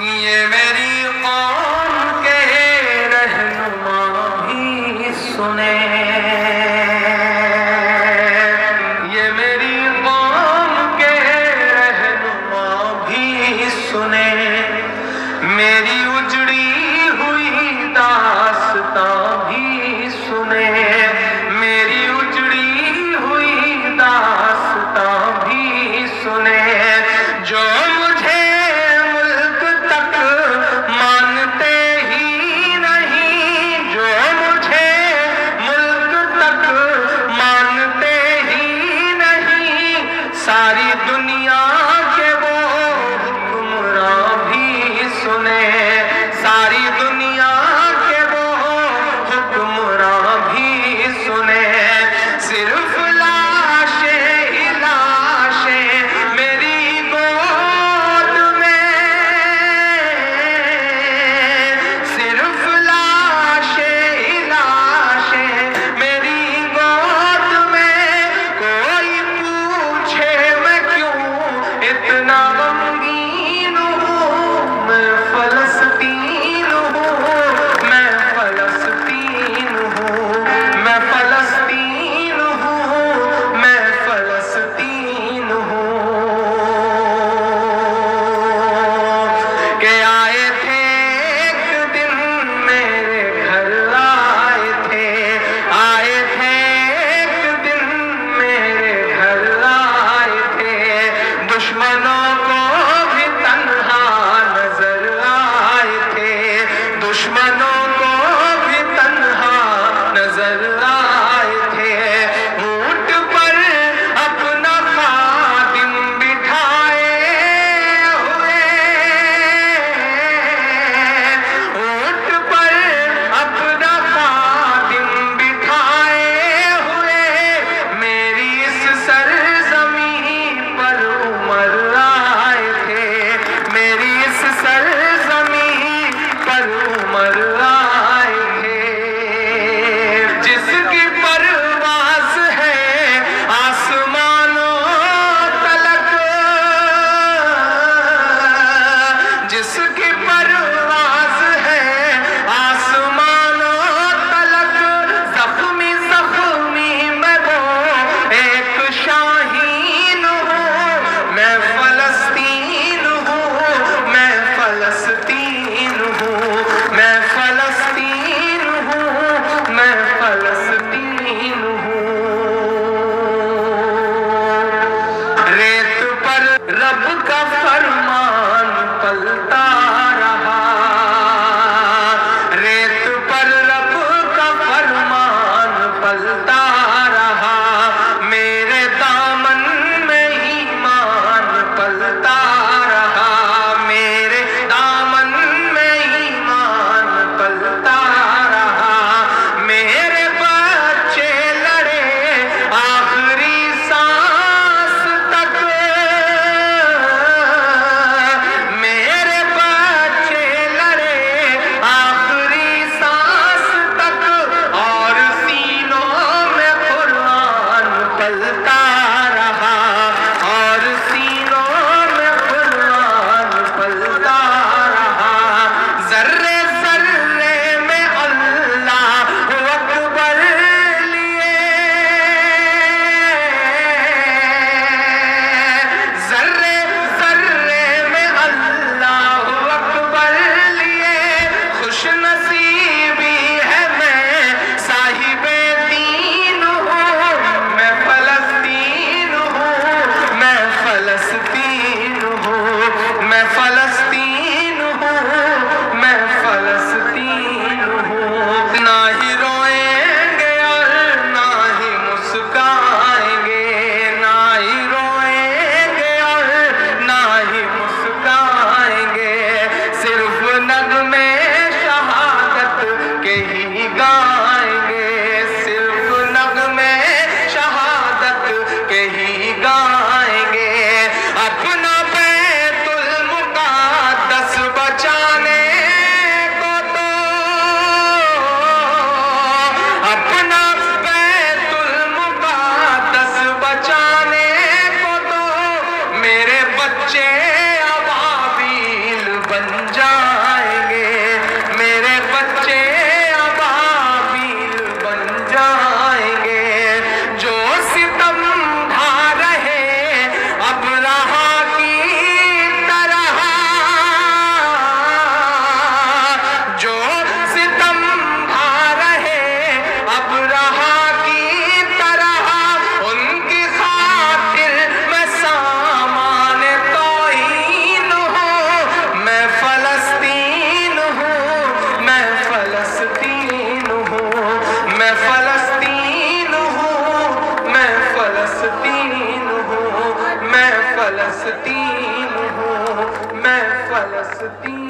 یہ میری قوم کے رہنما بھی سنے، یہ میری قوم کے رہنما بھی سنے، میری اجڑی ہوئی داستاں بھی سنے، میری اجڑی ہوئی داستاں بھی سنے، جو مجھے ملک تک مانتے ہی نہیں، جو مجھے ملک تک مانتے ہی نہیں، ساری دنیا کے وہ حکمراں بھی سنے، ساری دنیا کے وہ حکمراں بھی سنے، صرف لاشیں ہی لاشیں میری گود میں، صرف لاشیں ہی لاشیں میری گود میں، کوئی پوچھے میں کیوں اتنا غمگین ہوں، میں فلسطین ہوں، میں فلسطین ہوں، میں فلسطین ہوں، میں فلسطین ہوں، کہ آئے تھے ایک دن میرے گھر، آئے تھے ایک دن میرے گھر، آئے تھے دشمنوں کو بھی تنہا نظر آئے تھے، دشمنوں کو بھی تنہا نظر آئے تھے، اونٹ پر اپنا خادم بٹھائے ہوئے، اونٹ پر اپنا خادم بٹھائے ہوئے، میری اس سرزمین پر عمر آئے تھے، میری اس سرزمین پر عمر آئے تھے، جس کی پرواز ہے آسمانوں تلک، جس کی پرواز ہے آسمانوں تلک، زخمی زخمی میں وہ ایک شاہین ہوں، میں فلسطین ہوں، میں فلسطین ہوں، میں فلسطین ہوں، میں فلسطین ہوں، ریت پر رب کا فرمان پلتا فلسطین